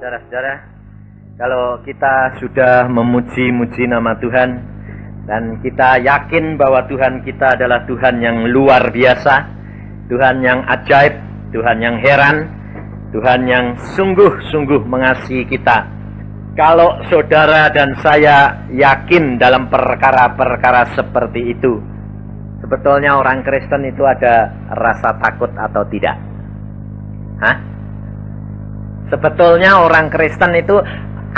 Saudara-saudara, kalau kita sudah memuji-muji nama Tuhan dan kita yakin bahwa Tuhan kita adalah Tuhan yang luar biasa, Tuhan yang ajaib, Tuhan yang heran, Tuhan yang sungguh-sungguh mengasihi kita. Kalau saudara dan saya yakin dalam perkara-perkara seperti itu, sebetulnya orang Kristen itu ada rasa takut atau tidak? Hah? Sebetulnya orang Kristen itu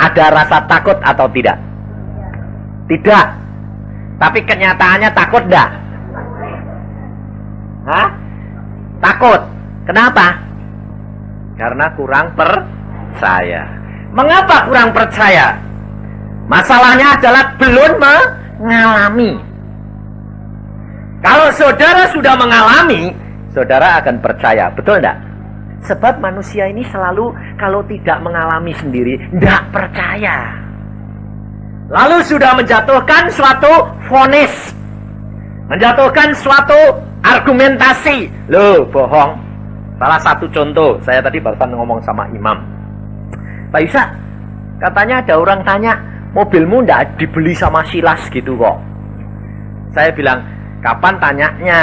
ada rasa takut atau tidak? Tidak. Tapi kenyataannya takut enggak? Hah? Takut. Kenapa? Karena kurang percaya. Mengapa kurang percaya? Masalahnya adalah belum mengalami. Kalau saudara sudah mengalami, saudara akan percaya. Betul enggak? Sebab manusia ini selalu kalau tidak mengalami sendiri, tidak percaya. Lalu sudah menjatuhkan suatu vonis, menjatuhkan suatu argumentasi. Loh, bohong. Salah satu contoh, saya tadi barusan ngomong sama imam. Pak Yusa, katanya ada orang tanya, mobilmu tidak dibeli sama Silas gitu kok. Saya bilang, kapan tanyanya?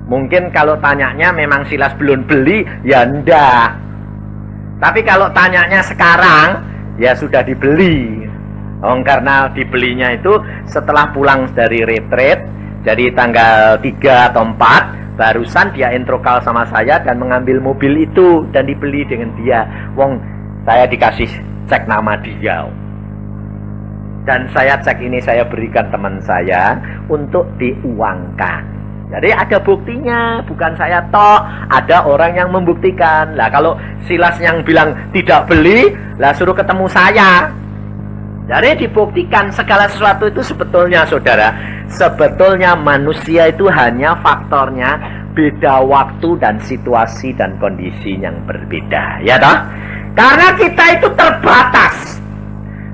Mungkin kalau tanyanya memang Silas belum beli, ya enggak. Tapi kalau tanyanya sekarang, ya sudah dibeli. Karena dibelinya itu setelah pulang dari retreat, jadi tanggal 3 atau 4, barusan dia introkal sama saya dan mengambil mobil itu dan dibeli dengan dia. Saya dikasih cek nama dia. Dan saya cek ini saya berikan teman saya untuk diuangkan. Jadi ada buktinya, bukan saya tok, ada orang yang membuktikan. Lah kalau Silas yang bilang tidak beli, lah suruh ketemu saya. Jadi dibuktikan segala sesuatu itu sebetulnya saudara, sebetulnya manusia itu hanya faktornya beda waktu dan situasi dan kondisi yang berbeda, ya toh? Karena kita itu terbatas.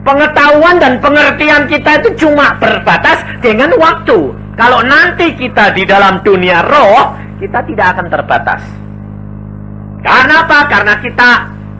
Pengetahuan dan pengertian kita itu cuma berbatas dengan waktu. Kalau nanti kita di dalam dunia roh, kita tidak akan terbatas. Karena apa? Karena kita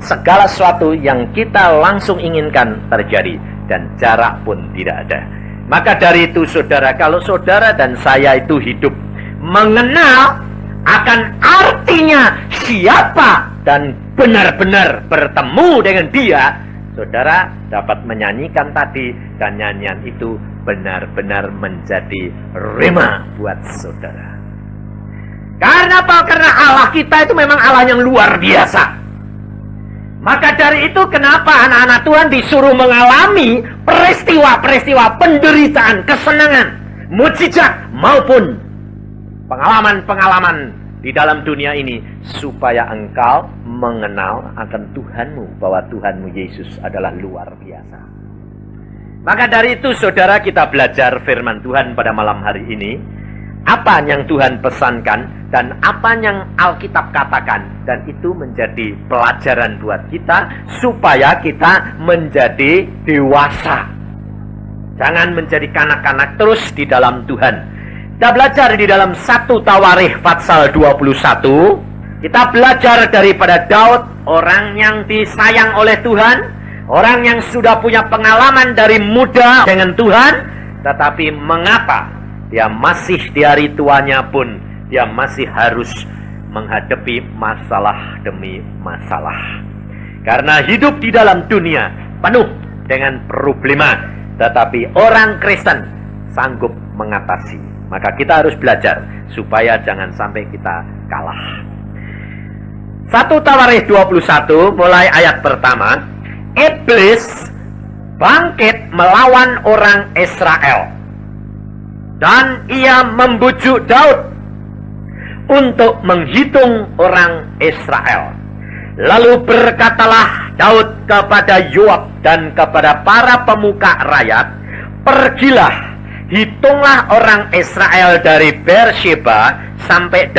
segala sesuatu yang kita langsung inginkan terjadi dan jarak pun tidak ada. Maka dari itu saudara, kalau saudara dan saya itu hidup mengenal akan artinya siapa dan benar-benar bertemu dengan dia, saudara dapat menyanyikan tadi dan nyanyian itu benar-benar menjadi rema buat saudara. Karena apa? Karena Allah kita itu memang Allah yang luar biasa. Maka dari itu kenapa anak-anak Tuhan disuruh mengalami peristiwa-peristiwa penderitaan, kesenangan, mukjizat maupun pengalaman-pengalaman di dalam dunia ini supaya engkau mengenal akan Tuhanmu, bahwa Tuhanmu Yesus adalah luar biasa. Maka dari itu saudara, kita belajar firman Tuhan pada malam hari ini. Apa yang Tuhan pesankan dan apa yang Alkitab katakan, dan itu menjadi pelajaran buat kita supaya kita menjadi dewasa. Jangan menjadi kanak-kanak terus di dalam Tuhan. Kita belajar di dalam 1 Tawarikh pasal 21. Kita belajar daripada Daud, orang yang disayang oleh Tuhan, orang yang sudah punya pengalaman dari muda dengan Tuhan, tetapi mengapa dia masih di hari tuanya pun dia masih harus menghadapi masalah demi masalah. Karena hidup di dalam dunia penuh dengan problema, tetapi orang Kristen sanggup mengatasi. Maka kita harus belajar supaya jangan sampai kita kalah. 1 Tawarikh 21 mulai ayat pertama. Iblis bangkit melawan orang Israel, dan ia membujuk Daud untuk menghitung orang Israel. Lalu berkatalah Daud kepada Yoab dan kepada para pemuka rakyat, pergilah, hitunglah orang Israel dari Beersheba sampai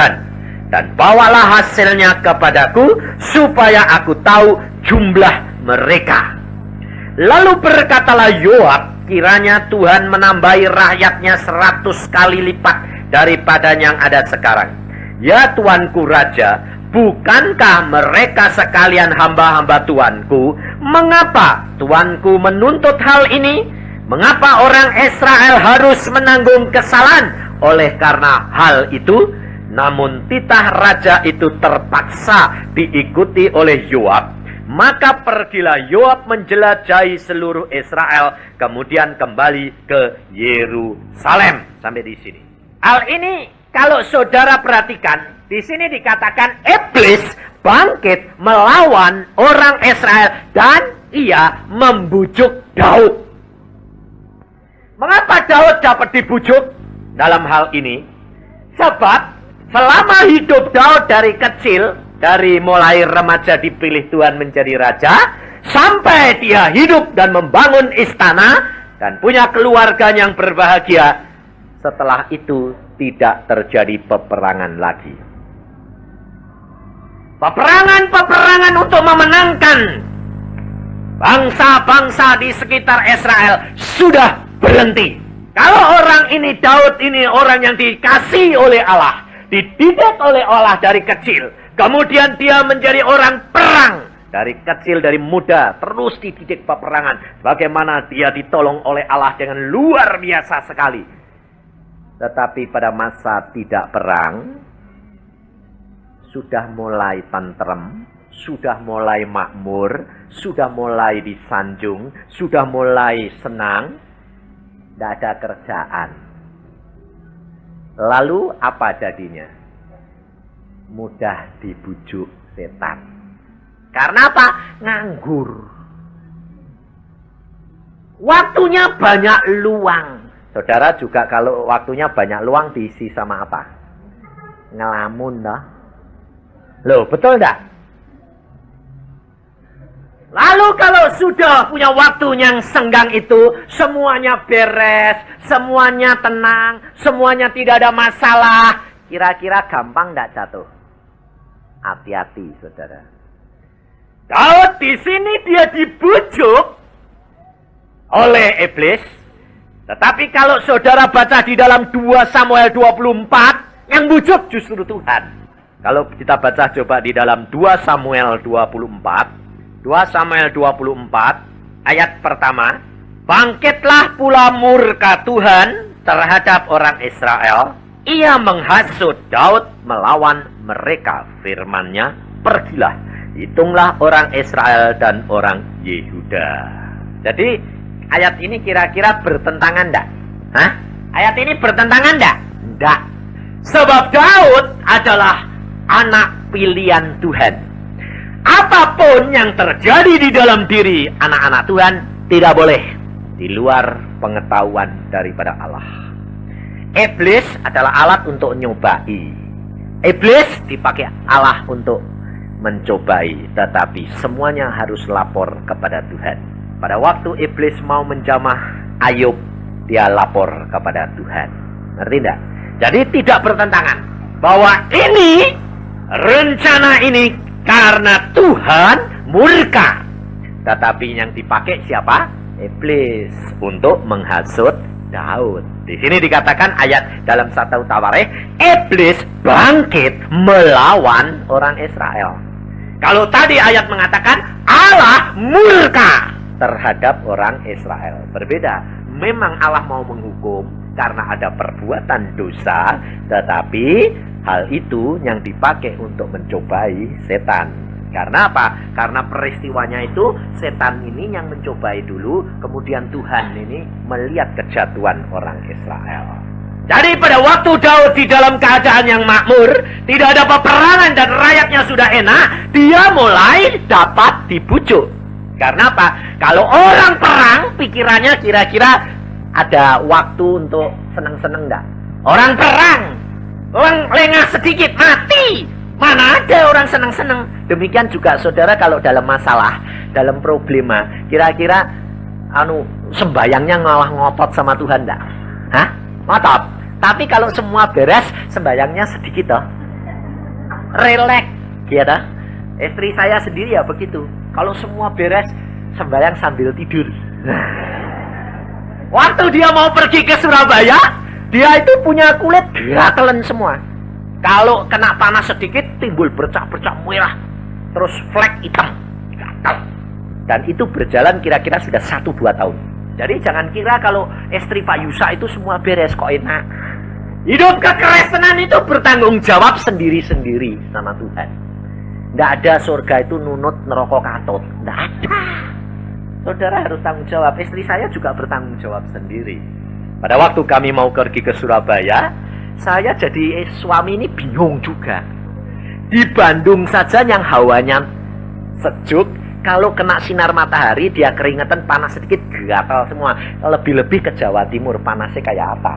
Dan bawalah hasilnya kepadaku supaya aku tahu jumlah mereka. Lalu berkatalah Yoab, kiranya Tuhan menambahi rakyatnya 100 kali lipat daripada yang ada sekarang. Ya Tuanku Raja, bukankah mereka sekalian hamba-hamba Tuanku? Mengapa Tuanku menuntut hal ini? Mengapa orang Israel harus menanggung kesalahan oleh karena hal itu? Namun titah raja itu terpaksa diikuti oleh Yoab. Maka pergilah Yoab menjelajahi seluruh Israel, kemudian kembali ke Yerusalem. Sampai di sini. Hal ini kalau saudara perhatikan, di sini dikatakan iblis bangkit melawan orang Israel dan ia membujuk Daud. Mengapa Daud dapat dibujuk dalam hal ini? Sebab selama hidup Daud dari kecil, dari mulai remaja dipilih Tuhan menjadi raja, sampai dia hidup dan membangun istana dan punya keluarga yang berbahagia, setelah itu tidak terjadi peperangan lagi. Peperangan-peperangan untuk memenangkan bangsa-bangsa di sekitar Israel sudah berhenti. Kalau orang ini, Daud ini orang yang dikasih oleh Allah, dididik oleh Allah dari kecil, kemudian dia menjadi orang perang dari kecil, dari muda, terus dididik peperangan. Bagaimana dia ditolong oleh Allah dengan luar biasa sekali. Tetapi pada masa tidak perang, sudah mulai tentrem, sudah mulai makmur, sudah mulai disanjung, sudah mulai senang, tidak ada kerjaan. Lalu apa jadinya? Mudah dibujuk setan. Karena apa? Nganggur. Waktunya banyak luang. Saudara juga kalau waktunya banyak luang diisi sama apa? Ngelamun dah. Loh, betul enggak? Lalu kalau sudah punya waktu yang senggang itu, semuanya beres, semuanya tenang, semuanya tidak ada masalah, kira-kira gampang enggak jatuh? Hati-hati, saudara. Daud di sini dia dibujuk oleh iblis. Tetapi kalau saudara baca di dalam 2 Samuel 24, yang bujuk justru Tuhan. Kalau kita baca coba di dalam 2 Samuel 24, 2 Samuel 24, ayat pertama, bangkitlah pula murka Tuhan terhadap orang Israel. Ia menghasut Daud melawan mereka. Firman-Nya, pergilah, hitunglah orang Israel dan orang Yehuda. Jadi, ayat ini kira-kira bertentangan enggak? Hah? Ayat ini bertentangan enggak? Enggak. Sebab Daud adalah anak pilihan Tuhan. Apapun yang terjadi di dalam diri anak-anak Tuhan tidak boleh di luar pengetahuan daripada Allah. Iblis adalah alat untuk nyobai. Iblis dipakai Allah untuk mencobai, tetapi semuanya harus lapor kepada Tuhan. Pada waktu iblis mau menjamah Ayub, dia lapor kepada Tuhan. Ngerti enggak? Jadi tidak bertentangan bahwa ini rencana ini karena Tuhan murka. Tetapi yang dipakai siapa? Iblis untuk menghasut Daud. Di sini dikatakan ayat dalam 1 Tawarikh, iblis bangkit melawan orang Israel. Kalau tadi ayat mengatakan Allah murka terhadap orang Israel. Berbeda. Memang Allah mau menghukum karena ada perbuatan dosa, tetapi hal itu yang dipakai untuk mencobai setan. Karena apa? Karena peristiwanya itu setan ini yang mencobai dulu, kemudian Tuhan ini melihat kejatuhan orang Israel. Jadi pada waktu Daud di dalam keadaan yang makmur, tidak ada peperangan dan rakyatnya sudah enak, dia mulai dapat dibujuk. Karena apa? Kalau orang perang, pikirannya kira-kira ada waktu untuk seneng-seneng enggak? Orang perang, orang lengah sedikit, mati. Mana ada orang seneng-seneng? Demikian juga saudara kalau dalam masalah, dalam problema, kira-kira sembayangnya ngalah ngotot sama Tuhan enggak? Hah? Ngotot. Tapi kalau semua beres, sembayangnya sedikit toh. Relax, gitu. Istri saya sendiri ya begitu. Kalau semua beres, sembayang sambil tidur. Waktu dia mau pergi ke Surabaya, dia itu punya kulit gatelan semua. Kalau kena panas sedikit timbul bercak-bercak merah, terus flek hitam, gatal. Dan itu berjalan kira-kira sudah 1-2 tahun. Jadi jangan kira kalau istri Pak Yusa itu semua beres kok enak. Hidup kekristenan itu bertanggung jawab sendiri-sendiri sama Tuhan. Nggak ada surga itu nunut neraka katut. Nggak ada. Saudara harus tanggung jawab. Istri saya juga bertanggung jawab sendiri. Pada waktu kami mau pergi ke Surabaya, saya jadi suami ini bingung juga. Di Bandung saja yang hawanya sejuk, kalau kena sinar matahari dia keringetan, panas sedikit gatal semua. Lebih-lebih ke Jawa Timur panasnya kayak apa?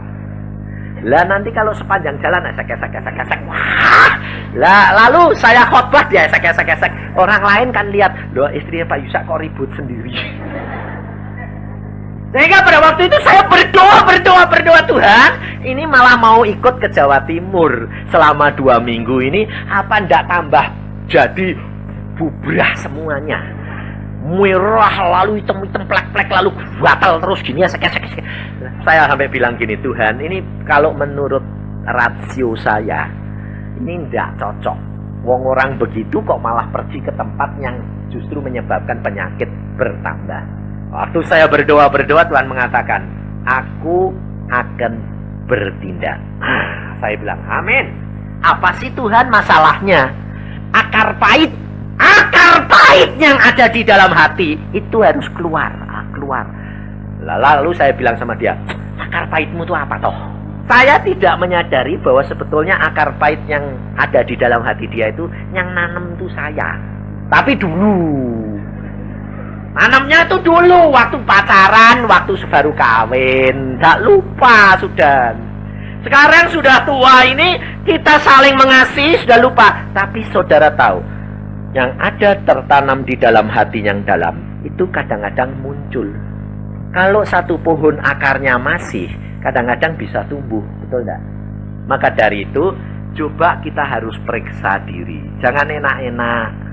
Lah nanti kalau sepanjang jalan esek-esek. Wah. Lah lalu saya khotbah dia esek-esek. Orang lain kan lihat, loh istrinya Pak Yusa kok ribut sendiri. Sehingga pada waktu itu saya berdoa Tuhan, ini malah mau ikut ke Jawa Timur selama 2 minggu ini, apa ndak tambah jadi bubrah semuanya. Merah lalu hitam-hitam plek-plek lalu gatal terus gini ya sekesek. Saya sampai bilang gini, Tuhan, ini kalau menurut rasio saya ini ndak cocok. Wong orang begitu kok malah pergi ke tempat yang justru menyebabkan penyakit bertambah. Waktu saya berdoa Tuhan mengatakan, aku akan bertindak. Saya bilang, amin. Apa sih Tuhan masalahnya? Akar pahit yang ada di dalam hati itu harus keluar. Lalu saya bilang sama dia, akar pahitmu itu apa toh? Saya tidak menyadari bahwa sebetulnya akar pahit yang ada di dalam hati dia itu yang nanam itu saya. Tapi dulu nanamnya itu dulu waktu pacaran, waktu baru kawin, tak lupa sudah. Sekarang sudah tua ini kita saling mengasihi sudah lupa. Tapi saudara tahu, yang ada tertanam di dalam hati yang dalam itu kadang-kadang muncul. Kalau satu pohon akarnya masih, kadang-kadang bisa tumbuh, betul enggak? Maka dari itu, coba kita harus periksa diri. Jangan enak-enak.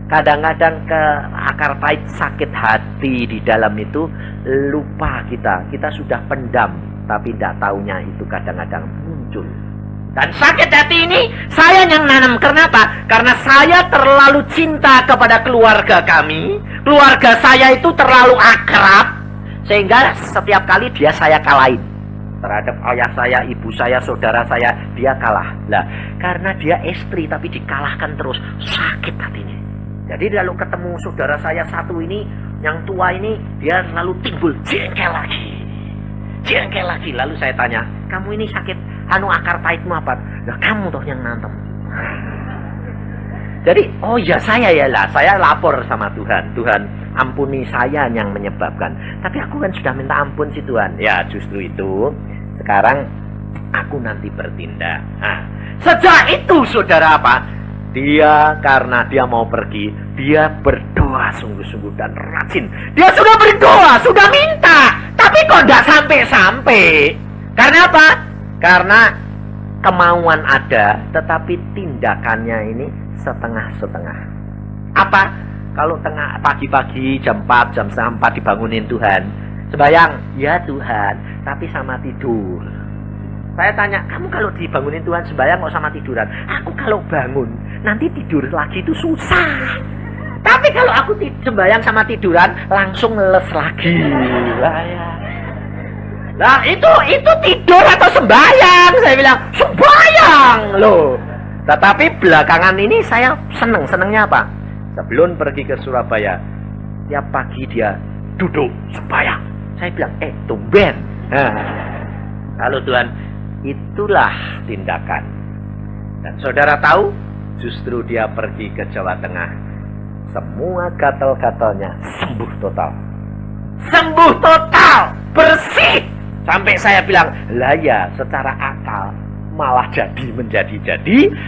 Kadang-kadang ke akar pahit sakit hati di dalam itu lupa kita sudah pendam, tapi tidak taunya itu kadang-kadang muncul. Dan sakit hati ini saya yang nanam. Kenapa? Karena saya terlalu cinta kepada keluarga kami. Keluarga saya itu terlalu akrab, sehingga setiap kali dia saya kalahin. Terhadap ayah saya, ibu saya, saudara saya, dia kalah. Lah, karena dia istri tapi dikalahkan terus, sakit hatinya. Jadi lalu ketemu saudara saya satu ini, yang tua ini, dia lalu timbul jengkel lagi. Lalu saya tanya, kamu ini sakit, akar pahitmu apa? Lah kamu toh yang nantem. Jadi, oh ya saya lapor sama Tuhan. Tuhan, ampuni saya yang menyebabkan. Tapi aku kan sudah minta ampun sih Tuhan. Ya justru itu, sekarang aku nanti bertindak. Nah, sejak itu saudara apa? Dia karena dia mau pergi, dia berdoa sungguh-sungguh dan rajin. Dia sudah berdoa, sudah minta, tapi kok tidak sampai-sampai. Karena apa? Karena kemauan ada, tetapi tindakannya ini setengah-setengah. Apa? Kalau tengah pagi-pagi jam 4, jam 4 dibangunin Tuhan, sembahyang, ya Tuhan, tapi sama tidur. Saya tanya, kamu kalau dibangunin Tuhan sembahyang kok sama tiduran? Aku kalau bangun, nanti tidur lagi itu susah. Tapi kalau aku sembahyang sama tiduran, langsung les lagi. Lah itu tidur atau sembahyang? Saya bilang, sembahyang loh. Tetapi belakangan ini saya senengnya apa? Sebelum pergi ke Surabaya, tiap pagi dia duduk sembahyang. Saya bilang, tumben. Lalu Tuhan, itulah tindakan. Dan saudara tahu, justru dia pergi ke Jawa Tengah, semua gatal-gatalnya sembuh total. Sembuh total, bersih. Sampai saya bilang, lah ya secara akal malah menjadi,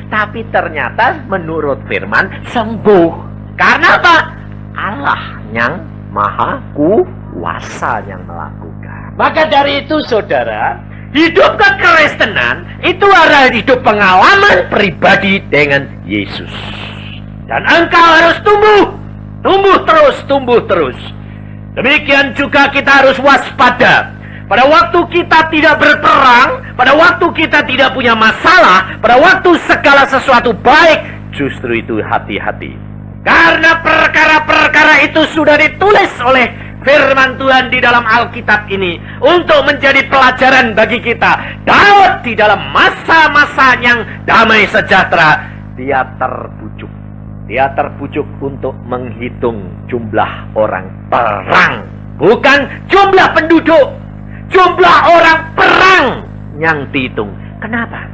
tapi ternyata menurut firman sembuh. Karena apa? Allah yang maha kuasa yang melakukan. Maka dari itu saudara, hidup kekristenan itu adalah hidup pengalaman pribadi dengan Yesus. Dan engkau harus tumbuh terus. Demikian juga kita harus waspada. pada waktu kita tidak berperang, pada waktu kita tidak punya masalah, pada waktu segala sesuatu baik, justru itu hati-hati. Karena perkara-perkara itu sudah ditulis oleh firman Tuhan di dalam Alkitab ini untuk menjadi pelajaran bagi kita. Daud di dalam masa-masa yang damai sejahtera, dia terbujuk. Dia terbujuk untuk menghitung jumlah orang perang. Bukan jumlah penduduk, jumlah orang perang yang dihitung. Kenapa?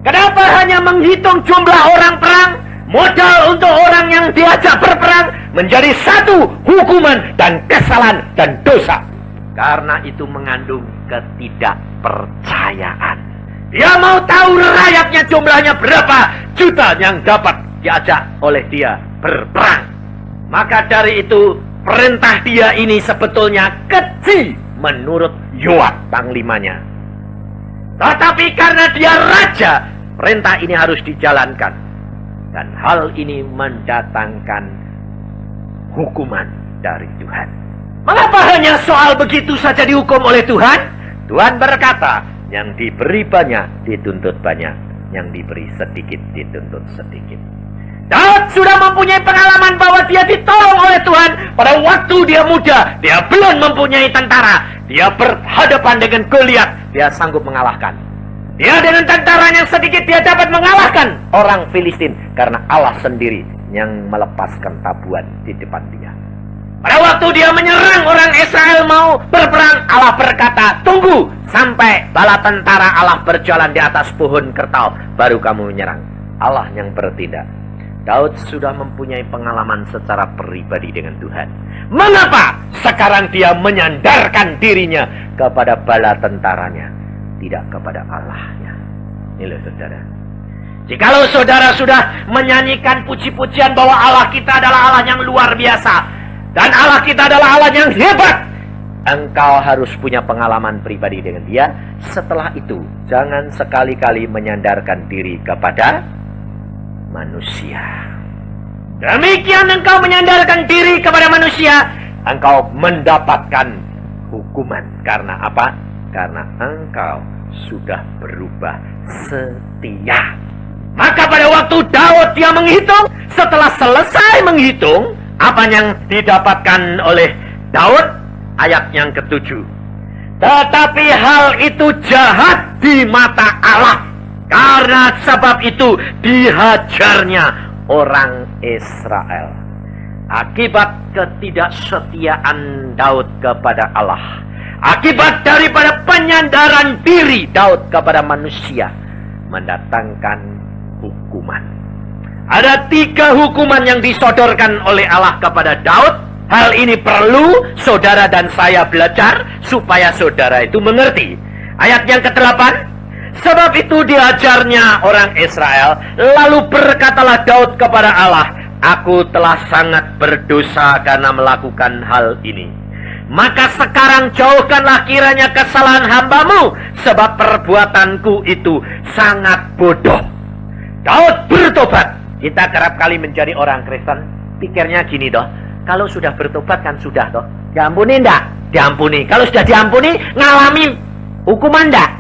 Kenapa hanya menghitung jumlah orang perang? Modal untuk orang yang diajak berperang menjadi satu hukuman dan kesalahan dan dosa. Karena itu mengandung ketidakpercayaan. Dia mau tahu rakyatnya jumlahnya berapa juta yang dapat diajak oleh dia berperang. Maka dari itu perintah dia ini sebetulnya kecil menurut Yoab panglimanya. Tetapi karena dia raja, perintah ini harus dijalankan. Dan hal ini mendatangkan hukuman dari Tuhan. Mengapa hanya soal begitu saja dihukum oleh Tuhan? Tuhan berkata, yang diberi banyak dituntut banyak, yang diberi sedikit dituntut sedikit. Daud sudah mempunyai pengalaman bahwa dia ditolong oleh Tuhan. Pada waktu dia muda, dia belum mempunyai tentara. Dia berhadapan dengan Goliat, dia sanggup mengalahkan. Dia dengan tentara yang sedikit dia dapat mengalahkan orang Filistin. Karena Allah sendiri yang melepaskan tabuhan di depan dia. Pada waktu dia menyerang orang Israel mau berperang, Allah berkata, tunggu sampai bala tentara Allah berjalan di atas pohon kertau, baru kamu menyerang. Allah yang bertindak. Daud sudah mempunyai pengalaman secara pribadi dengan Tuhan. Mengapa sekarang dia menyandarkan dirinya kepada bala tentaranya, tidak kepada Allahnya? Ini loh saudara. Jikalau saudara sudah menyanyikan puji-pujian bahwa Allah kita adalah Allah yang luar biasa, dan Allah kita adalah Allah yang hebat, engkau harus punya pengalaman pribadi dengan dia. Setelah itu, jangan sekali-kali menyandarkan diri kepada manusia. Demikian engkau menyandarkan diri kepada manusia, engkau mendapatkan hukuman. Karena apa? Karena engkau sudah berubah setia. Maka pada waktu Daud dia menghitung, setelah selesai menghitung, apa yang didapatkan oleh Daud? Ayat yang ke-7. Tetapi hal itu jahat di mata Allah. Karena sebab itu dihajarnya orang Israel. Akibat ketidaksetiaan Daud kepada Allah. Akibat daripada penyandaran diri Daud kepada manusia, mendatangkan hukuman. Ada 3 hukuman yang disodorkan oleh Allah kepada Daud. Hal ini perlu saudara dan saya belajar supaya saudara itu mengerti. Ayat yang ke-8. Sebab itu diajarnya orang Israel, lalu berkatalah Daud kepada Allah, aku telah sangat berdosa karena melakukan hal ini. Maka sekarang jauhkanlah kiranya kesalahan hambamu, sebab perbuatanku itu sangat bodoh. Daud bertobat. Kita kerap kali menjadi orang Kristen, pikirnya gini toh, kalau sudah bertobat kan sudah toh, diampuni enggak? Diampuni. Kalau sudah diampuni, ngalami hukuman enggak?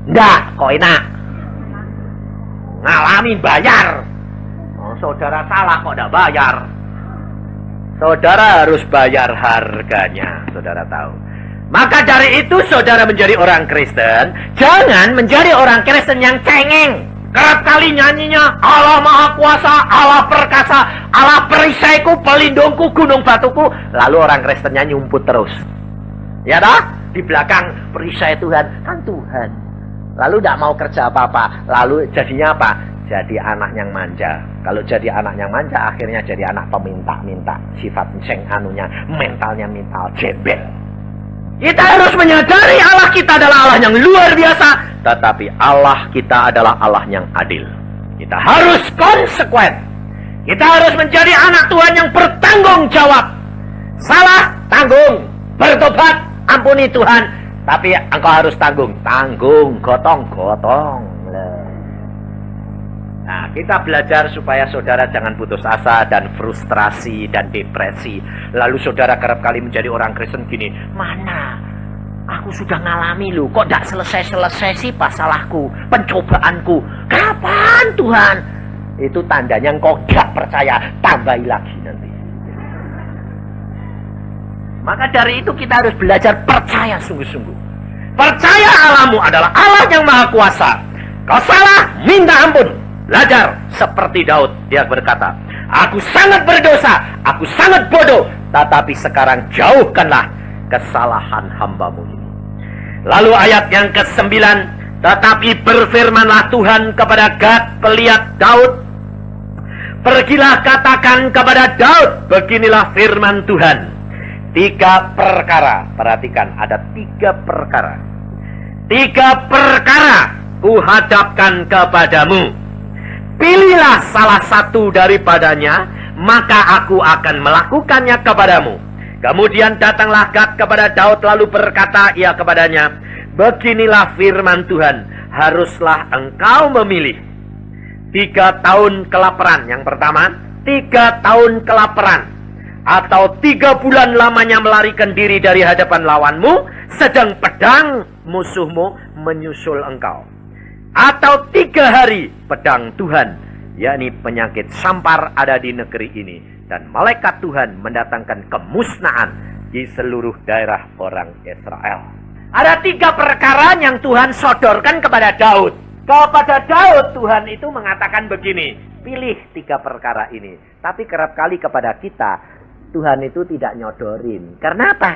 Enggak, kok enak. Ngalami bayar. Oh, saudara salah kok enggak bayar. Saudara harus bayar harganya, saudara tahu. Maka dari itu saudara menjadi orang Kristen, jangan menjadi orang Kristen yang cengeng. Kerap kali nyanyinya, Allah Maha Kuasa, Allah Perkasa, Allah perisaiku, pelindungku, gunung batuku. Lalu orang Kristennya nyumput terus. Ya dah, di belakang perisai Tuhan, kan Tuhan. Lalu tidak mau kerja apa-apa. Lalu jadinya apa? Jadi anak yang manja. Kalau jadi anak yang manja, akhirnya jadi anak peminta-minta. Sifat ceng anunya, mentalnya mental jebel. Kita harus menyadari Allah kita adalah Allah yang luar biasa. Tetapi Allah kita adalah Allah yang adil. Kita harus konsekuen. Kita harus menjadi anak Tuhan yang bertanggung jawab. Salah, tanggung. Bertobat, ampuni Tuhan. Tapi engkau harus tanggung. Tanggung, gotong-gotong. Nah, kita belajar supaya saudara jangan putus asa dan frustrasi dan depresi. Lalu saudara kerap kali menjadi orang Kristen gini, mana Aku sudah ngalami loh, kok tidak selesai-selesai sih masalahku, pencobaanku. Kapan Tuhan? Itu tandanya engkau gak percaya, tambahi lagi nanti. Maka dari itu kita harus belajar percaya sungguh-sungguh. Percaya Allahmu adalah Allah yang maha kuasa. Kau salah, minta ampun. Belajar seperti Daud, dia berkata, aku sangat berdosa, aku sangat bodoh, tetapi sekarang jauhkanlah kesalahan hambamu ini. Lalu ayat yang ke-9, tetapi berfirmanlah Tuhan kepada Gad pelihat Daud, pergilah katakan kepada Daud, beginilah firman Tuhan. 3 perkara, perhatikan, ada 3 perkara. 3 perkara kuhadapkan kepadamu. Pilihlah salah satu daripadanya, maka aku akan melakukannya kepadamu. Kemudian datanglah Gad kepada Daud lalu berkata ia kepadanya, beginilah firman Tuhan, haruslah engkau memilih 3 tahun kelaparan. Yang pertama, 3 tahun kelaparan, atau 3 bulan lamanya melarikan diri dari hadapan lawanmu, sedang pedang musuhmu menyusul engkau. Atau 3 hari pedang Tuhan, yakni penyakit sampar ada di negeri ini, dan malaikat Tuhan mendatangkan kemusnahan di seluruh daerah orang Israel. Ada 3 perkara yang Tuhan sodorkan kepada Daud. Kepada Daud Tuhan itu mengatakan begini, pilih 3 perkara ini. Tapi kerap kali kepada kita, Tuhan itu tidak nyodorin. Karena apa?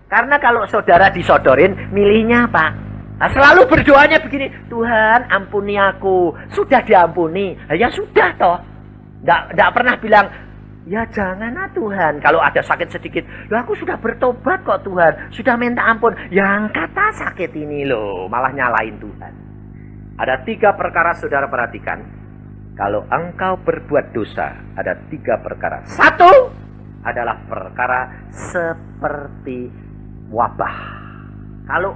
Karena kalau saudara disodorin, milihnya apa? Nah, selalu berdoanya begini, Tuhan ampuni aku. Sudah diampuni, ya sudah toh. Nggak pernah bilang, ya janganlah Tuhan. Kalau ada sakit sedikit, loh aku sudah bertobat kok Tuhan, sudah minta ampun. Yang kata sakit ini loh, malah nyalain Tuhan. Ada 3 perkara saudara perhatikan. Kalau engkau berbuat dosa, ada 3 perkara. 1 adalah perkara seperti wabah. Kalau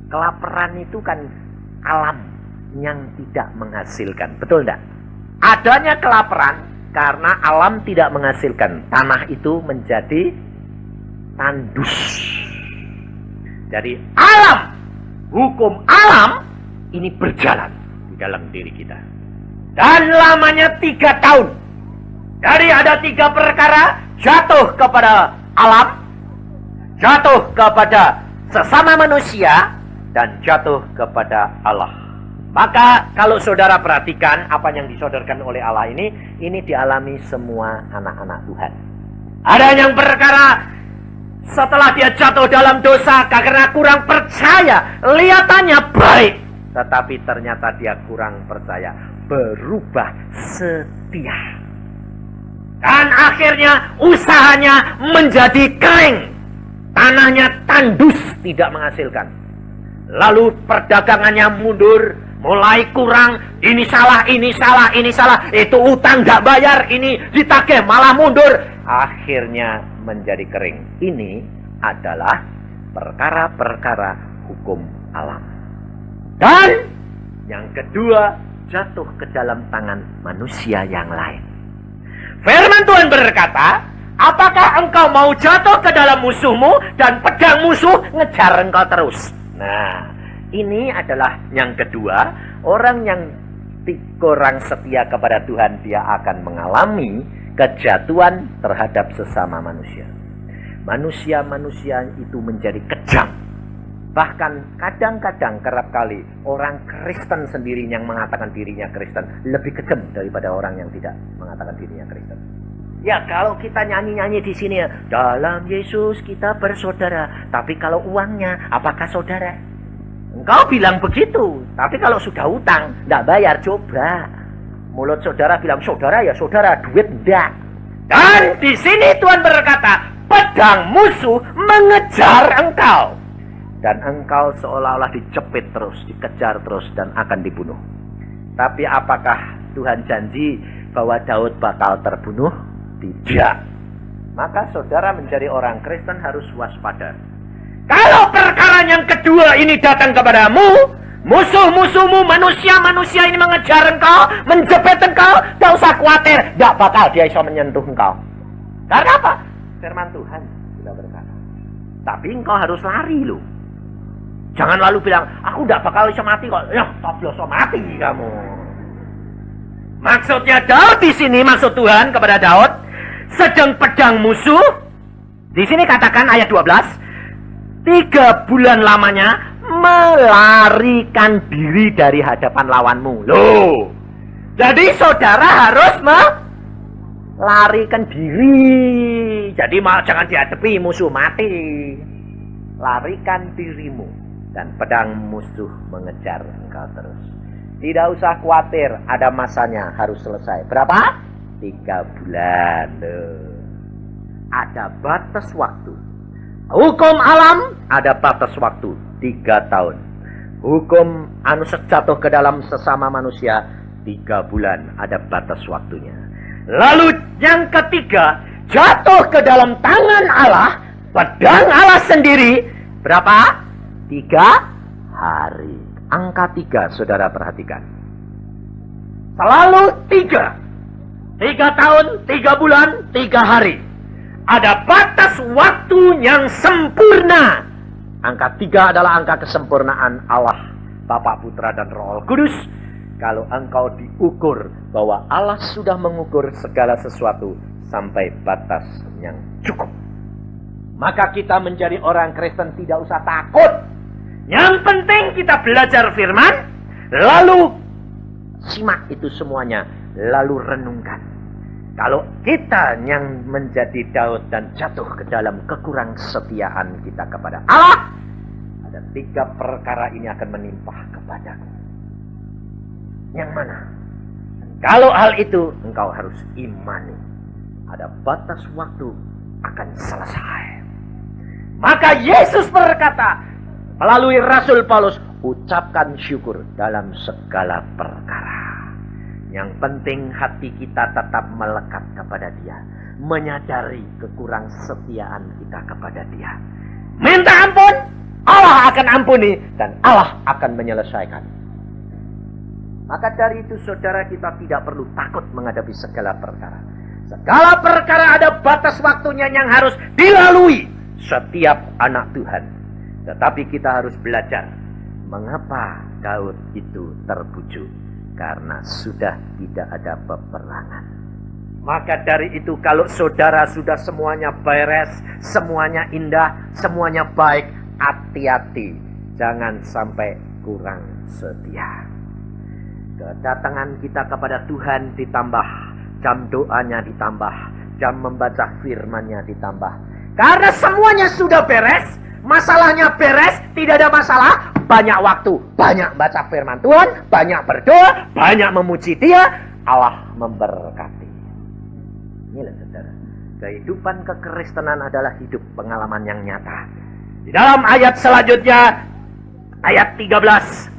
kelaparan itu kan alam yang tidak menghasilkan, betul enggak? Adanya kelaparan karena alam tidak menghasilkan, tanah itu menjadi tandus. Jadi alam, hukum alam ini berjalan di dalam diri kita. Dan lamanya 3 tahun. Jadi ada 3 perkara, jatuh kepada alam, jatuh kepada sesama manusia, dan jatuh kepada Allah. Maka kalau saudara perhatikan apa yang disodorkan oleh Allah ini dialami semua anak-anak Tuhan. Ada yang perkara setelah dia jatuh dalam dosa karena kurang percaya, kelihatannya baik, tetapi ternyata dia kurang percaya, berubah setia. Dan akhirnya usahanya menjadi kering. Tanahnya tandus, tidak menghasilkan. Lalu perdagangannya mundur, mulai kurang, ini salah, ini salah, ini salah. Itu utang gak bayar, ini ditagih malah mundur. Akhirnya menjadi kering. Ini adalah perkara-perkara hukum alam. Dan yang kedua, jatuh ke dalam tangan manusia yang lain. Firman Tuhan berkata, apakah engkau mau jatuh ke dalam musuhmu dan pedang musuh ngejar engkau terus? Nah, ini adalah yang kedua. Orang yang kurang setia kepada Tuhan, dia akan mengalami kejatuhan terhadap sesama manusia. Manusia-manusia itu menjadi kejam. Bahkan kadang-kadang kerap kali orang Kristen sendiri yang mengatakan dirinya Kristen lebih kejam daripada orang yang tidak mengatakan dirinya Kristen. Ya kalau kita nyanyi-nyanyi di sini ya, dalam Yesus kita bersaudara. Tapi kalau uangnya, apakah saudara? Engkau bilang begitu. Tapi kalau sudah utang, tidak bayar, coba. Mulut saudara bilang saudara ya saudara, duit enggak. Dan di sini Tuhan berkata, pedang musuh mengejar engkau. Dan engkau seolah-olah dijepit terus, dikejar terus, dan akan dibunuh. Tapi apakah Tuhan janji bahwa Daud bakal terbunuh? Tidak. Maka saudara menjadi orang Kristen harus waspada. Kalau perkara yang kedua ini datang kepadamu, musuh-musuhmu, manusia-manusia ini mengejar engkau, menjepit engkau, tidak usah khawatir, tidak bakal dia bisa menyentuh engkau. Karena apa? Firman Tuhan sudah berkata. Tapi engkau harus lari loh. Jangan lalu bilang, aku tidak bakal bisa mati kok. Ya, tobloso mati kamu. Maksudnya Daud di sini, maksud Tuhan kepada Daud, sedang pedang musuh. Di sini katakan ayat 12, 3 bulan lamanya melarikan diri dari hadapan lawanmu. Loh, jadi saudara harus melarikan diri. Jadi jangan dihadapi musuh mati. Larikan dirimu. Dan pedang musuh mengejar engkau terus. Tidak usah khawatir, ada masanya harus selesai. Berapa? 3 bulan. Ada batas waktu. Hukum alam ada batas waktu 3 tahun. Hukum jatuh ke dalam sesama manusia 3 bulan ada batas waktunya. Lalu yang ketiga, jatuh ke dalam tangan Allah, pedang Allah sendiri. Berapa? 3 hari. Angka 3, saudara perhatikan. Selalu 3. 3 tahun, 3 bulan, 3 hari. Ada batas waktu yang sempurna. Angka 3 adalah angka kesempurnaan Allah, Bapa, Putra, dan Roh Kudus. Kalau engkau diukur bahwa Allah sudah mengukur segala sesuatu sampai batas yang cukup, maka kita menjadi orang Kristen tidak usah takut. Yang penting kita belajar firman, lalu simak itu semuanya, lalu renungkan. Kalau kita yang menjadi Daud dan jatuh ke dalam kekurangsetiaan kita kepada Allah, ada 3 perkara ini akan menimpa kepadaku. Yang mana? Kalau hal itu engkau harus imani. Ada batas waktu akan selesai. Maka Yesus berkata melalui Rasul Paulus, ucapkan syukur dalam segala perkara. Yang penting hati kita tetap melekat kepada Dia, menyadari kekurangsetiaan kita kepada Dia. Minta ampun, Allah akan ampuni dan Allah akan menyelesaikan. Maka dari itu saudara, kita tidak perlu takut menghadapi segala perkara. Segala perkara ada batas waktunya yang harus dilalui setiap anak Tuhan. Tetapi kita harus belajar mengapa Daud itu terbujuk. Karena sudah tidak ada peperangan. Maka dari itu kalau saudara sudah semuanya beres, semuanya indah, semuanya baik, hati-hati. Jangan sampai kurang setia. Kedatangan kita kepada Tuhan ditambah, jam doanya ditambah, jam membaca firman-Nya ditambah. Karena semuanya sudah beres, masalahnya beres, tidak ada masalah, banyak waktu, banyak baca firman Tuhan, banyak berdoa, banyak memuji Dia, Allah memberkati. Inilah saudara, kehidupan kekristenan adalah hidup pengalaman yang nyata. Di dalam ayat selanjutnya, ayat 13.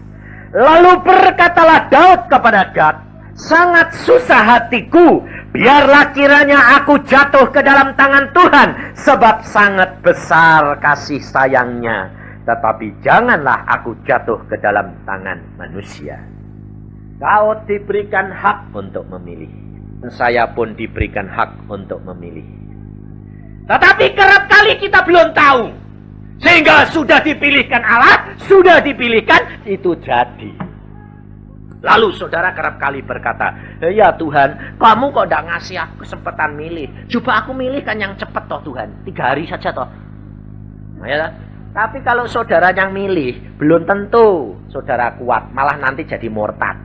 Lalu berkatalah Daud kepada Gad, sangat susah hatiku, biarlah kiranya aku jatuh ke dalam tangan Tuhan, sebab sangat besar kasih sayangnya. Tetapi janganlah aku jatuh ke dalam tangan manusia. Daud diberikan hak untuk memilih. Saya pun diberikan hak untuk memilih. Tetapi kerap kali kita belum tahu. Sehingga sudah dipilihkan Allah, sudah dipilihkan, itu jadi. Lalu saudara kerap kali berkata, ya Tuhan, kamu kok tidak ngasih aku kesempatan milih. Coba aku milih kan yang cepat toh Tuhan. 3 hari saja toh. Nah, ya, tapi kalau saudara yang milih, belum tentu saudara kuat. Malah nanti jadi murtad.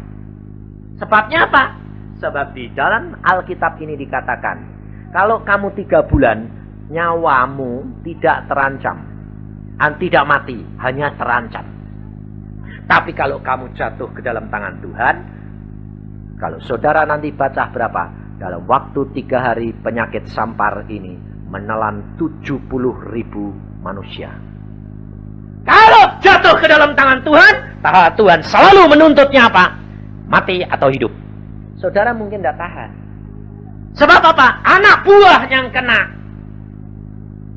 Sebabnya apa? Sebab di dalam Alkitab ini dikatakan, kalau kamu 3 bulan, nyawamu tidak terancam. Tidak mati, hanya terancam. Tapi kalau kamu jatuh ke dalam tangan Tuhan, kalau saudara nanti baca berapa? Dalam waktu 3 hari penyakit sampar ini menelan 70.000 manusia. Kalau jatuh ke dalam tangan Tuhan, Tuhan selalu menuntutnya apa? Mati atau hidup. Saudara mungkin tidak tahan. Sebab apa? Anak buah yang kena.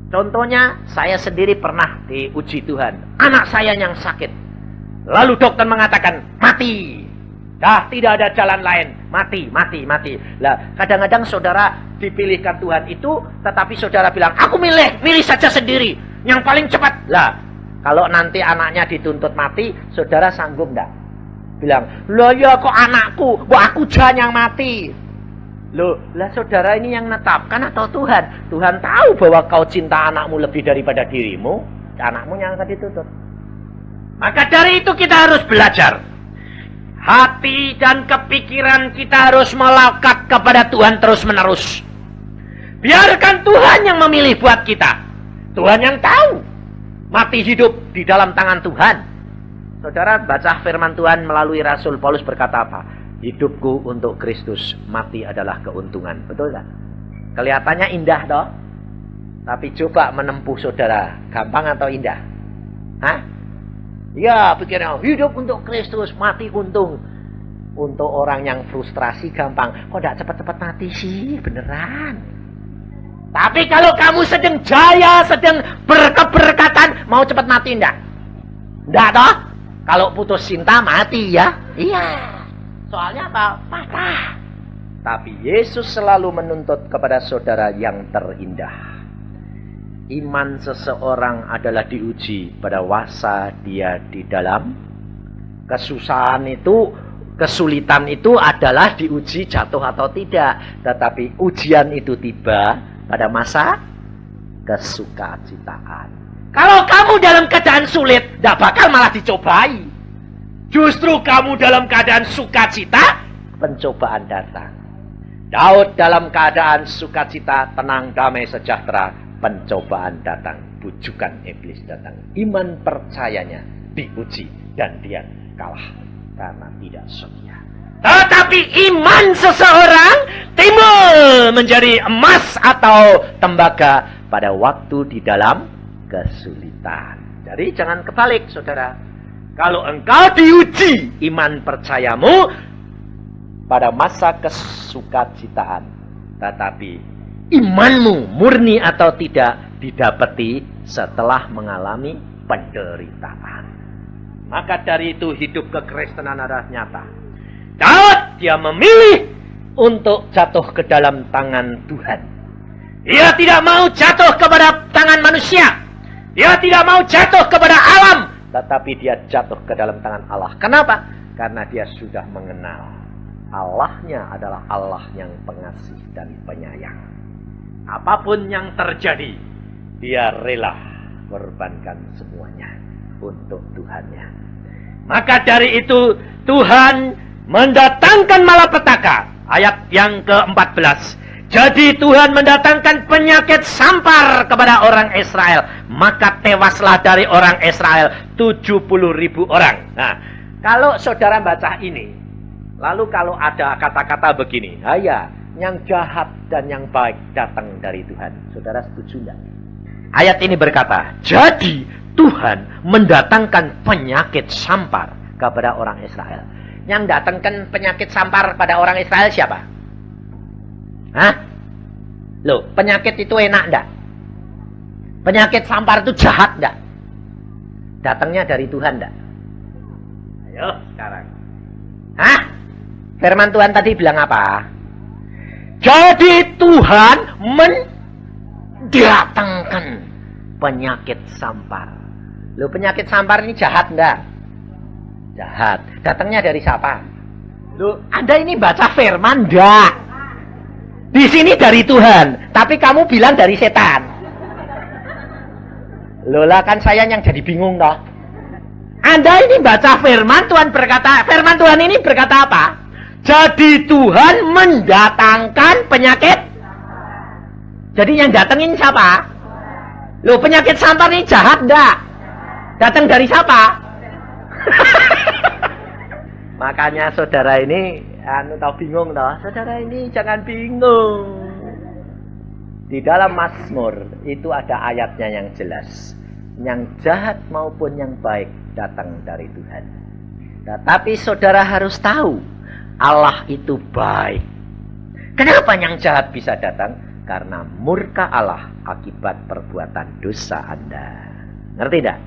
Contohnya, saya sendiri pernah diuji Tuhan. Anak saya yang sakit. Lalu dokter mengatakan, mati. Dah tidak ada jalan lain. Mati, mati, mati. Lah, kadang-kadang saudara dipilihkan Tuhan itu, tetapi saudara bilang, aku milih saja sendiri. yang paling cepat. Lah, kalau nanti anaknya dituntut mati, saudara sanggup enggak? Bilang, loh ya kok anakku, aku jangan yang mati. Loh, lah saudara ini yang netapkan atau Tuhan? Tuhan tahu bahwa kau cinta anakmu lebih daripada dirimu, anakmu yang akan dituntut. Maka dari itu kita harus belajar. Hati dan kepikiran kita harus melekat kepada Tuhan terus-menerus. Biarkan Tuhan yang memilih buat kita. Tuhan yang tahu. Mati hidup di dalam tangan Tuhan. Saudara baca firman Tuhan melalui Rasul Paulus berkata apa? Hidupku untuk Kristus, mati adalah keuntungan. Betul tak? Kelihatannya indah toh? Tapi coba menempuh saudara, gampang atau indah? Hah? Ya, pikirnya hidup untuk Kristus, mati untung. Untuk orang yang frustrasi gampang. Kok tidak cepat-cepat mati sih? Beneran. Tapi kalau kamu sedang jaya, sedang berkeberkatan, mau cepat mati enggak? Enggak toh? Kalau putus cinta mati ya? Iya. Soalnya apa? Patah. Tapi Yesus selalu menuntut kepada saudara yang terindah. Iman seseorang adalah diuji pada masa dia di dalam kesusahan itu, kesulitan itu adalah diuji jatuh atau tidak. Tetapi ujian itu tiba pada masa kesukacitaan. Kalau kamu dalam keadaan sulit, tidak bakal malah dicobai. Justru kamu dalam keadaan sukacita, pencobaan datang. Daud dalam keadaan sukacita, tenang, damai, sejahtera. Pencobaan datang, bujukan iblis datang. Iman percayanya diuji dan dia kalah karena tidak setia. Tetapi iman seseorang timbul menjadi emas atau tembaga pada waktu di dalam kesulitan. Jadi jangan kebalik, saudara. Kalau engkau diuji iman percayamu pada masa kesukacitaan, tetapi imanmu murni atau tidak didapati setelah mengalami penderitaan. Maka dari itu hidup kekristenan adalah nyata. Daud dia memilih untuk jatuh ke dalam tangan Tuhan. Dia tidak mau jatuh kepada tangan manusia. Dia tidak mau jatuh kepada alam. Tetapi dia jatuh ke dalam tangan Allah. Kenapa? Karena dia sudah mengenal Allahnya adalah Allah yang pengasih dan penyayang. Apapun yang terjadi, dia rela korbankan semuanya untuk Tuhannya. Maka dari itu Tuhan mendatangkan malapetaka. Ayat yang ke-14. Jadi Tuhan mendatangkan penyakit sampar kepada orang Israel. Maka tewaslah dari orang Israel 70.000 orang. Nah, kalau saudara baca ini, lalu kalau ada kata-kata begini, ya, yang jahat dan yang baik datang dari Tuhan. Saudara setuju enggak? Ayat ini berkata, jadi Tuhan mendatangkan penyakit sampar kepada orang Israel. Yang datangkan penyakit sampar pada orang Israel siapa? Hah? Loh, penyakit itu enak enggak? Penyakit sampar itu jahat enggak? Datangnya dari Tuhan enggak? Ayo sekarang. Hah? Firman Tuhan tadi bilang apa? Jadi Tuhan mendatangkan penyakit sampar. Loh, penyakit sampar ini jahat enggak? Jahat. Datangnya dari siapa? Loh, Anda ini baca firman enggak? Di sini dari Tuhan, tapi kamu bilang dari setan. Loh lah, kan saya yang jadi bingung toh. Anda ini baca firman, Tuhan berkata, firman Tuhan ini berkata apa? Jadi Tuhan mendatangkan penyakit. Jadi yang datengin siapa? Loh, penyakit sampar ini jahat enggak? Datang dari siapa? Makanya saudara ini tahu bingung toh. Saudara ini jangan bingung. Di dalam Mazmur itu ada ayatnya yang jelas. Yang jahat maupun yang baik datang dari Tuhan. Tetapi saudara harus tahu Allah itu baik. Kenapa yang jahat bisa datang? Karena murka Allah akibat perbuatan dosa Anda. Ngerti tidak?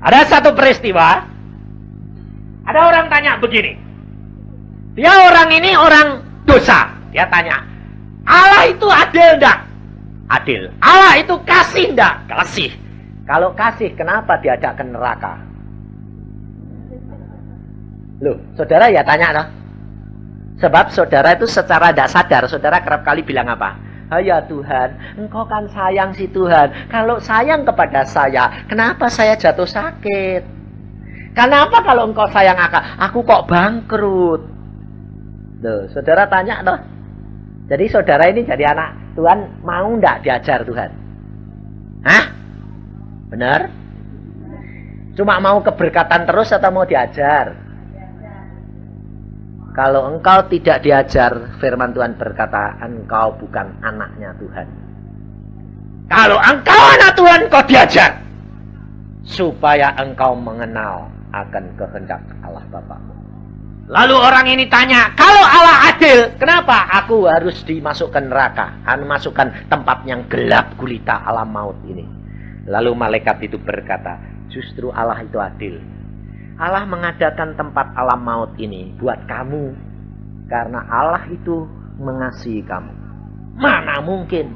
Ada satu peristiwa. Ada orang tanya begini. Dia orang ini orang dosa. Dia tanya, Allah itu adil enggak? Adil. Allah itu kasih enggak? Kasih. Kalau kasih, kenapa diajak ke neraka? Loh, saudara ya tanya toh. Sebab saudara itu secara tidak sadar, saudara kerap kali bilang apa? Ya Tuhan, Engkau kan sayang si Tuhan. Kalau sayang kepada saya, kenapa saya jatuh sakit? Kenapa kalau Engkau sayang aku kok bangkrut? Loh, saudara tanya toh. Jadi saudara ini jadi anak Tuhan, mau enggak diajar Tuhan? Hah? Benar? Cuma mau keberkatan terus atau mau diajar? Kalau engkau tidak diajar, firman Tuhan berkata, engkau bukan anaknya Tuhan. Kalau engkau anak Tuhan, kau diajar. Supaya engkau mengenal akan kehendak Allah Bapa. Lalu orang ini tanya, kalau Allah adil, kenapa aku harus dimasukkan neraka? Masukkan tempat yang gelap gulita alam maut ini. Lalu malaikat itu berkata, justru Allah itu adil. Allah mengadakan tempat alam maut ini buat kamu. Karena Allah itu mengasihi kamu. Mana mungkin?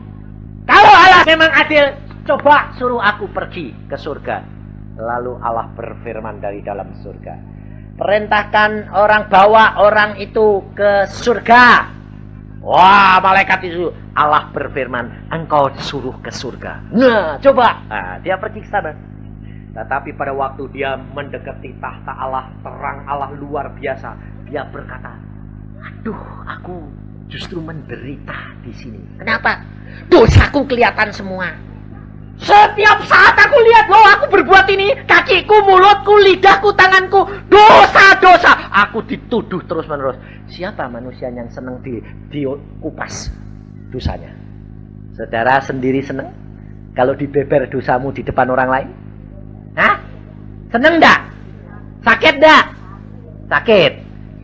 Kalau Allah memang adil, coba suruh aku pergi ke surga. Lalu Allah berfirman dari dalam surga. Perintahkan orang, bawa orang itu ke surga. Wah, malaikat itu, Allah berfirman, engkau suruh ke surga. Nah, coba. Nah, dia pergi ke sana. Tetapi pada waktu dia mendekati tahta Allah, terang Allah luar biasa, dia berkata, aduh, aku justru menderita di sini. Kenapa? Dosaku kelihatan semua. Setiap saat aku lihat, loh, aku berbuat ini, kakiku, mulutku, lidahku, tanganku, dosa-dosa. Aku dituduh terus-menerus. Siapa manusia yang senang dikupas dosanya? Saudara sendiri senang kalau dibeber dosamu di depan orang lain? Hah? Seneng enggak? Sakit enggak? Sakit.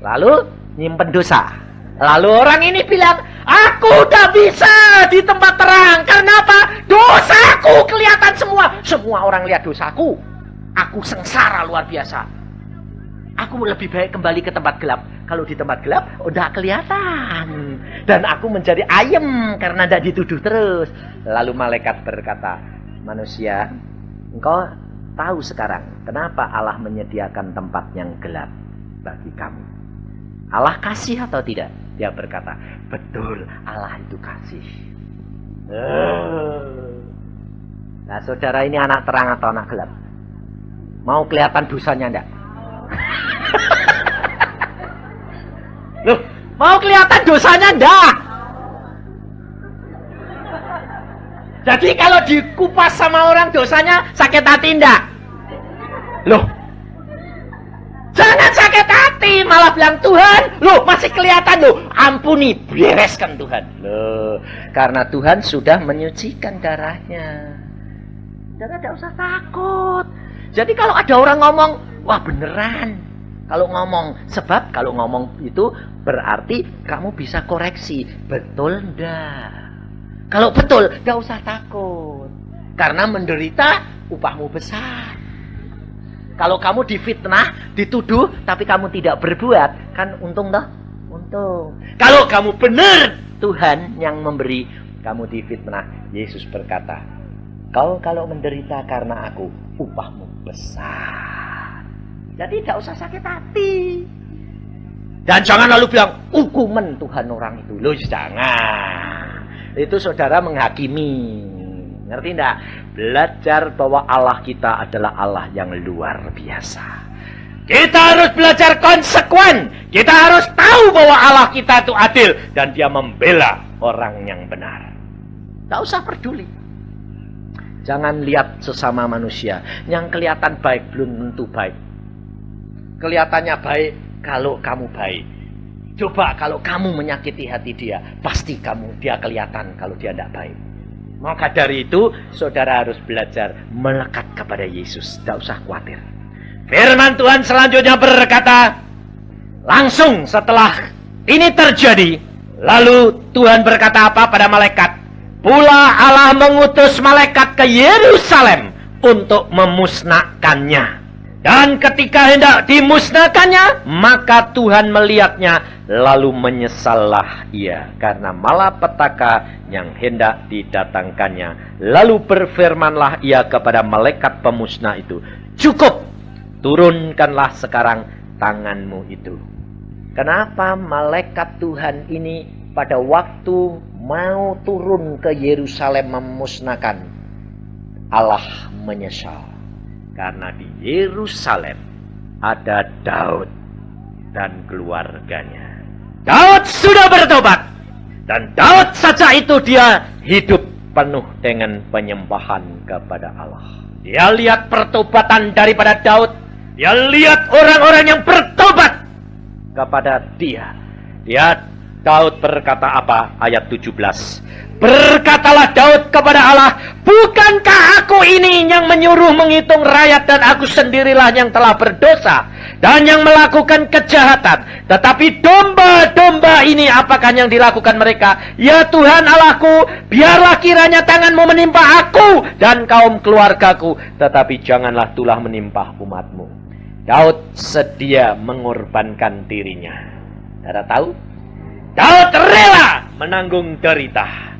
Lalu nyimpen dosa. Lalu orang ini bilang, aku udah bisa di tempat terang. Karena apa? Dosaku kelihatan semua. Semua orang lihat dosaku. Aku sengsara luar biasa. Aku lebih baik kembali ke tempat gelap. Kalau di tempat gelap, udah kelihatan. Dan aku menjadi ayem karena tidak dituduh terus. Lalu malaikat berkata, manusia, engkau tahu sekarang kenapa Allah menyediakan tempat yang gelap bagi kamu? Allah kasih atau tidak? Dia berkata, betul, Allah itu kasih. Nah, saudara ini anak terang atau anak gelap? Mau kelihatan dosanya enggak? Loh, mau kelihatan dosanya enggak? Jadi kalau dikupas sama orang dosanya sakit hati enggak? Loh, jangan sakit hati, malah bilang Tuhan, loh masih kelihatan loh, ampuni, bereskan Tuhan. Loh, karena Tuhan sudah menyucikan darahnya. Jangan, tidak usah takut. Jadi kalau ada orang ngomong, wah beneran. Kalau ngomong, sebab kalau ngomong itu berarti kamu bisa koreksi, betul enggak? Kalau betul, tidak usah takut. Karena menderita, upahmu besar. Kalau kamu difitnah, dituduh, tapi kamu tidak berbuat, kan untung toh? Untung. Kalau kamu benar, Tuhan yang memberi, kamu difitnah. Yesus berkata, kau kalau menderita karena aku, upahmu besar. Jadi tidak usah sakit hati. Dan jangan lalu bilang, hukuman Tuhan orang itu. Loh, jangan. Itu saudara menghakimi. Ngerti enggak? Belajar bahwa Allah kita adalah Allah yang luar biasa. Kita harus belajar konsekuen. Kita harus tahu bahwa Allah kita itu adil. Dan dia membela orang yang benar. Tak usah peduli. Jangan lihat sesama manusia. Yang kelihatan baik belum tentu baik. Kelihatannya baik kalau kamu baik. Coba kalau kamu menyakiti hati dia, pasti dia kelihatan kalau dia tidak baik. Maka dari itu, saudara harus belajar melekat kepada Yesus. Tidak usah khawatir. Firman Tuhan selanjutnya berkata, langsung setelah ini terjadi, lalu Tuhan berkata apa pada malaikat? Pula Allah mengutus malaikat ke Yerusalem untuk memusnahkannya. Dan ketika hendak dimusnahkannya, maka Tuhan melihatnya, lalu menyesallah ia karena malapetaka yang hendak didatangkannya. Lalu berfirmanlah ia kepada malaikat pemusnah itu, cukup, turunkanlah sekarang tanganmu itu. Kenapa malaikat Tuhan ini pada waktu mau turun ke Yerusalem memusnahkan, Allah menyesal? Karena di Yerusalem ada Daud dan keluarganya. Daud sudah bertobat. Dan Daud saja itu dia hidup penuh dengan penyembahan kepada Allah. Dia lihat pertobatan daripada Daud. Dia lihat orang-orang yang bertobat kepada dia. Daud berkata apa? Ayat 17. Berkatalah Daud kepada Allah, bukankah aku ini yang menyuruh menghitung rakyat dan aku sendirilah yang telah berdosa dan yang melakukan kejahatan. Tetapi domba-domba ini apakah yang dilakukan mereka? Ya Tuhan Allahku, biarlah kiranya tanganmu menimpa aku dan kaum keluargaku, tetapi janganlah tulah menimpa umatmu. Daud sedia mengorbankan dirinya. Saudara tahu? Daud rela menanggung derita.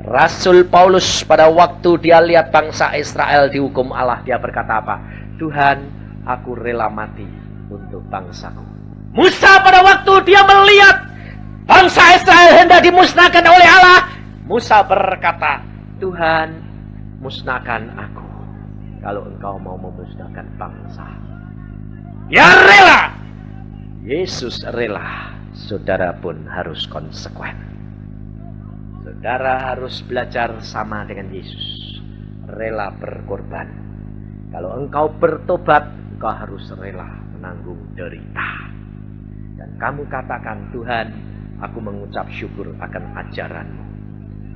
Rasul Paulus pada waktu dia lihat bangsa Israel dihukum Allah, dia berkata apa? Tuhan, aku rela mati untuk bangsaku. Musa pada waktu dia melihat bangsa Israel hendak dimusnahkan oleh Allah, Musa berkata, Tuhan, musnahkan aku kalau engkau mau memusnahkan bangsa. Dia rela. Yesus rela. Saudara pun harus konsekuen. Saudara harus belajar sama dengan Yesus. Rela berkorban. Kalau engkau bertobat, engkau harus rela menanggung derita. Dan kamu katakan, Tuhan, aku mengucap syukur akan ajaran-Mu.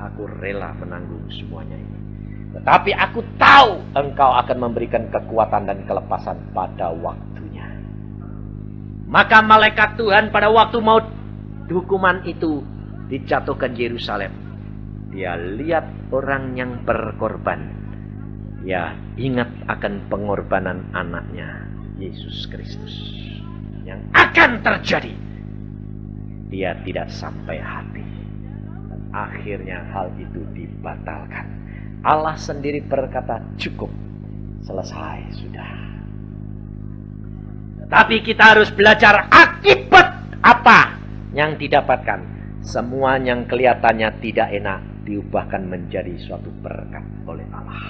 Aku rela menanggung semuanya ini. Tetapi aku tahu engkau akan memberikan kekuatan dan kelepasan pada waktunya. Maka malaikat Tuhan pada waktu mau hukuman itu dijatuhkan Yerusalem, dia lihat orang yang berkorban. Ya, ingat akan pengorbanan anaknya Yesus Kristus yang akan terjadi. Dia tidak sampai hati. Dan akhirnya hal itu dibatalkan. Allah sendiri berkata, cukup, selesai sudah. Tapi kita harus belajar akibat apa yang didapatkan. Semua yang kelihatannya tidak enak diubahkan menjadi suatu berkat oleh Allah.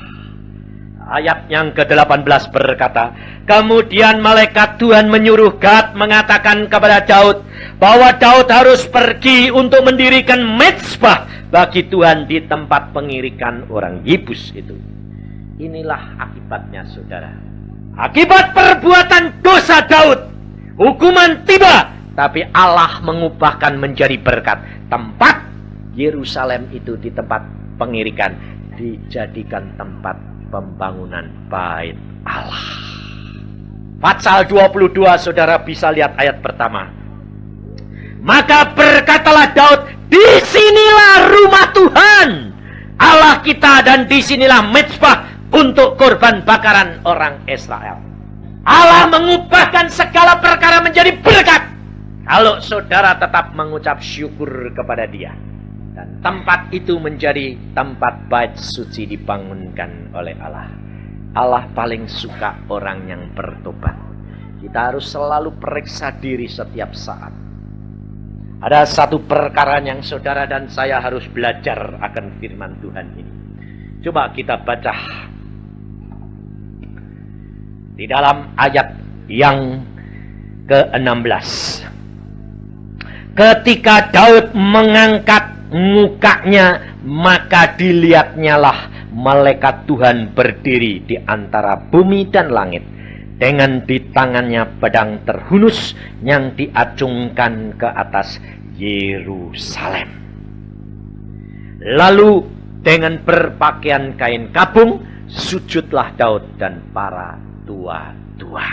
Ayat yang ke-18 berkata, kemudian malaikat Tuhan menyuruh Gad mengatakan kepada Daud bahwa Daud harus pergi untuk mendirikan mezbah bagi Tuhan di tempat pengirikan orang Yebus itu. Inilah akibatnya, saudara. Akibat perbuatan dosa Daud, hukuman tiba, tapi Allah mengubahkan menjadi berkat. Tempat Yerusalem itu di tempat pengirikan dijadikan tempat pembangunan bait Allah. Pasal 22, saudara bisa lihat ayat pertama. Maka berkatalah Daud, disinilah rumah Tuhan Allah kita dan disinilah mezbah untuk korban bakaran orang Israel. Allah mengubahkan segala perkara menjadi berkat kalau saudara tetap mengucap syukur kepada Dia. Dan tempat itu menjadi tempat bait suci dibangunkan oleh Allah. Allah paling suka orang yang bertobat. Kita harus selalu periksa diri setiap saat. Ada satu perkara yang saudara dan saya harus belajar akan firman Tuhan ini. Coba kita baca di dalam ayat yang ke-16. Ketika Daud mengangkat mukanya, maka dilihatnyalah malaikat Tuhan berdiri di antara bumi dan langit, dengan di tangannya pedang terhunus yang diacungkan ke atas Yerusalem. Lalu dengan berpakaian kain kabung sujudlah Daud dan para tua-tua.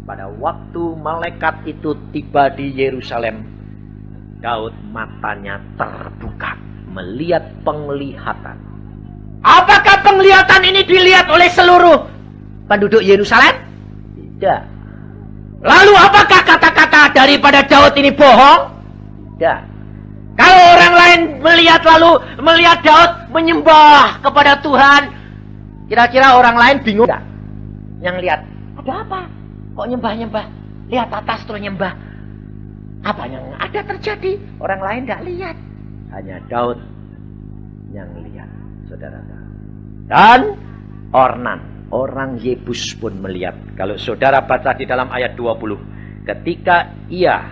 Pada waktu malaikat itu tiba di Yerusalem, Daud matanya terbuka melihat penglihatan. Apakah penglihatan ini dilihat oleh seluruh penduduk Yerusalem? Tidak. Lalu apakah kata-kata daripada Daud ini bohong? Tidak. Kalau orang lain melihat Daud menyembah kepada Tuhan, kira-kira orang lain bingung tidak? Yang lihat, ada apa? Kok nyembah-nyembah? Lihat atas terus nyembah. Apa yang ada terjadi? Orang lain tidak lihat. Hanya Daud yang lihat, saudara. Dan Ornan, orang Yebus pun melihat. Kalau saudara baca di dalam ayat 20. Ketika ia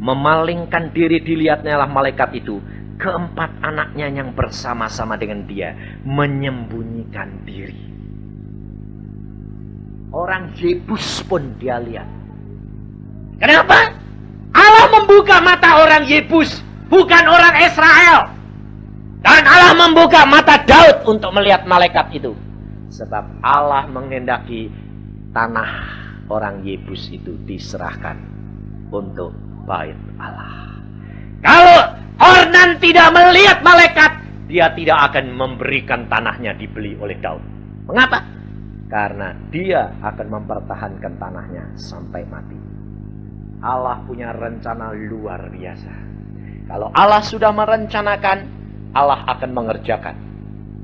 memalingkan diri, dilihatnya lah malaikat itu. Keempat anaknya yang bersama-sama dengan dia menyembunyikan diri. Orang Yebus pun dia lihat. Kenapa? Allah membuka mata orang Yebus, bukan orang Israel. Dan Allah membuka mata Daud untuk melihat malaikat itu. Sebab Allah menghendaki tanah orang Yebus itu diserahkan untuk bait Allah. Kalau Ornan tidak melihat malaikat, dia tidak akan memberikan tanahnya dibeli oleh Daud. Mengapa? Karena dia akan mempertahankan tanahnya sampai mati. Allah punya rencana luar biasa. Kalau Allah sudah merencanakan, Allah akan mengerjakan.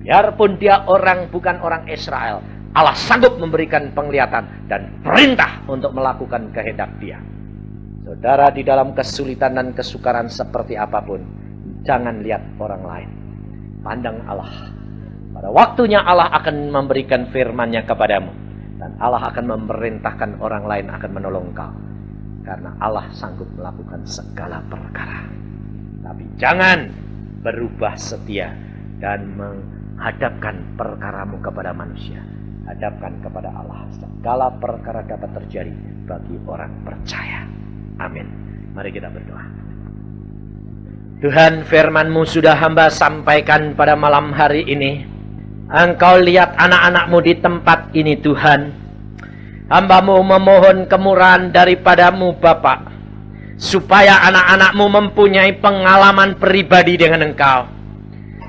Biarpun dia bukan orang Israel, Allah sanggup memberikan penglihatan dan perintah untuk melakukan kehendak dia. Saudara, di dalam kesulitan dan kesukaran seperti apapun, jangan lihat orang lain. Pandang Allah. Pada waktunya Allah akan memberikan firman-Nya kepadamu. Dan Allah akan memerintahkan orang lain akan menolong kau. Karena Allah sanggup melakukan segala perkara. Tapi jangan berubah setia dan menghadapkan perkaramu kepada manusia. Hadapkan kepada Allah. Segala perkara dapat terjadi bagi orang percaya. Amin. Mari kita berdoa. Tuhan, firman-Mu sudah hamba sampaikan pada malam hari ini. Engkau lihat anak-anak-Mu di tempat ini, Tuhan. Hamba-Mu memohon kemurahan daripada-Mu, Bapa, supaya anak-anak-Mu mempunyai pengalaman pribadi dengan Engkau.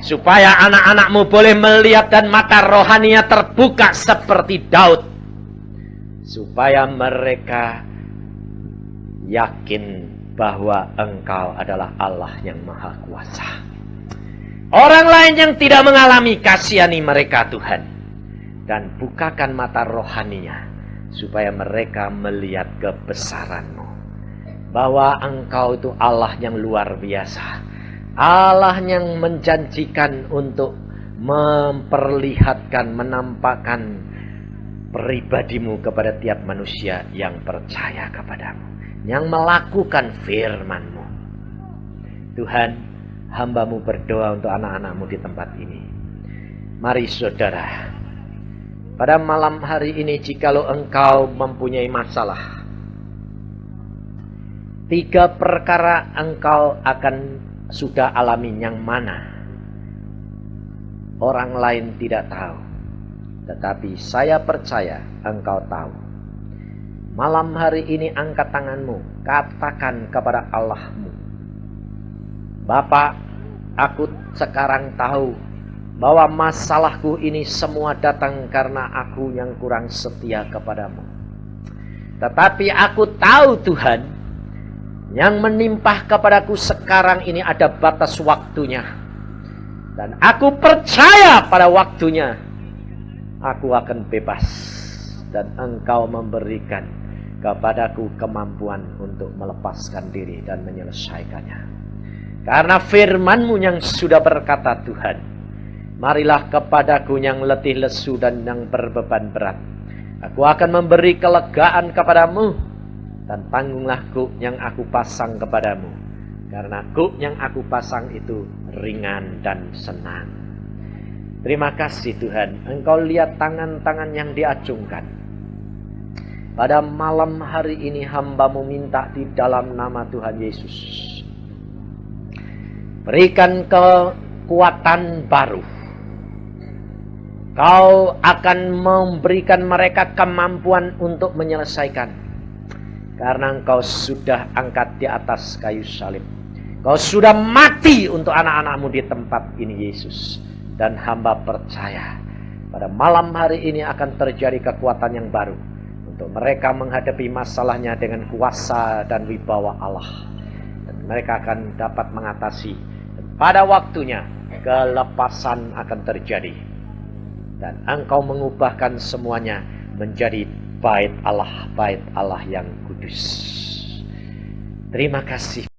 Supaya anak-anak-Mu boleh melihat dan mata rohaninya terbuka seperti Daud. Supaya mereka yakin bahwa Engkau adalah Allah yang Maha Kuasa. Orang lain yang tidak mengalami, kasihani mereka, Tuhan. Dan bukakan mata rohaninya, supaya mereka melihat kebesaran-Mu. Bahwa Engkau itu Allah yang luar biasa. Allah yang menjanjikan untuk memperlihatkan, menampakkan pribadi-Mu kepada tiap manusia yang percaya kepadamu. Yang melakukan firman-Mu. Tuhan, hamba-Mu berdoa untuk anak-anak-Mu di tempat ini. Mari saudara, pada malam hari ini jikalau engkau mempunyai masalah, 3 perkara engkau akan sudah alami, yang mana orang lain tidak tahu. Tetapi saya percaya engkau tahu. Malam hari ini angkat tanganmu, katakan kepada Allahmu, Bapa, aku sekarang tahu bahwa masalahku ini semua datang karena aku yang kurang setia kepadamu. Tetapi aku tahu Tuhan, yang menimpa kepadaku sekarang ini ada batas waktunya. Dan aku percaya pada waktunya aku akan bebas. Dan Engkau memberikan kepadaku kemampuan untuk melepaskan diri dan menyelesaikannya. Karena firman-Mu yang sudah berkata, Tuhan, marilah kepadaku yang letih lesu dan yang berbeban berat. Aku akan memberi kelegaan kepadamu. Dan tanggunglah kuk yang aku pasang kepadamu. Karena kuk yang aku pasang itu ringan dan senang. Terima kasih Tuhan. Engkau lihat tangan-tangan yang diacungkan. Pada malam hari ini hamba-Mu minta di dalam nama Tuhan Yesus. Berikan kekuatan baru. Kau akan memberikan mereka kemampuan untuk menyelesaikan. Karena Engkau sudah angkat di atas kayu salib. Kau sudah mati untuk anak-anak-Mu di tempat ini Yesus. Dan hamba percaya pada malam hari ini akan terjadi kekuatan yang baru untuk mereka menghadapi masalahnya dengan kuasa dan wibawa Allah. Dan mereka akan dapat mengatasi. Dan pada waktunya kelepasan akan terjadi. Dan engkau mengubahkan semuanya menjadi bait Allah yang kudus. Terima kasih.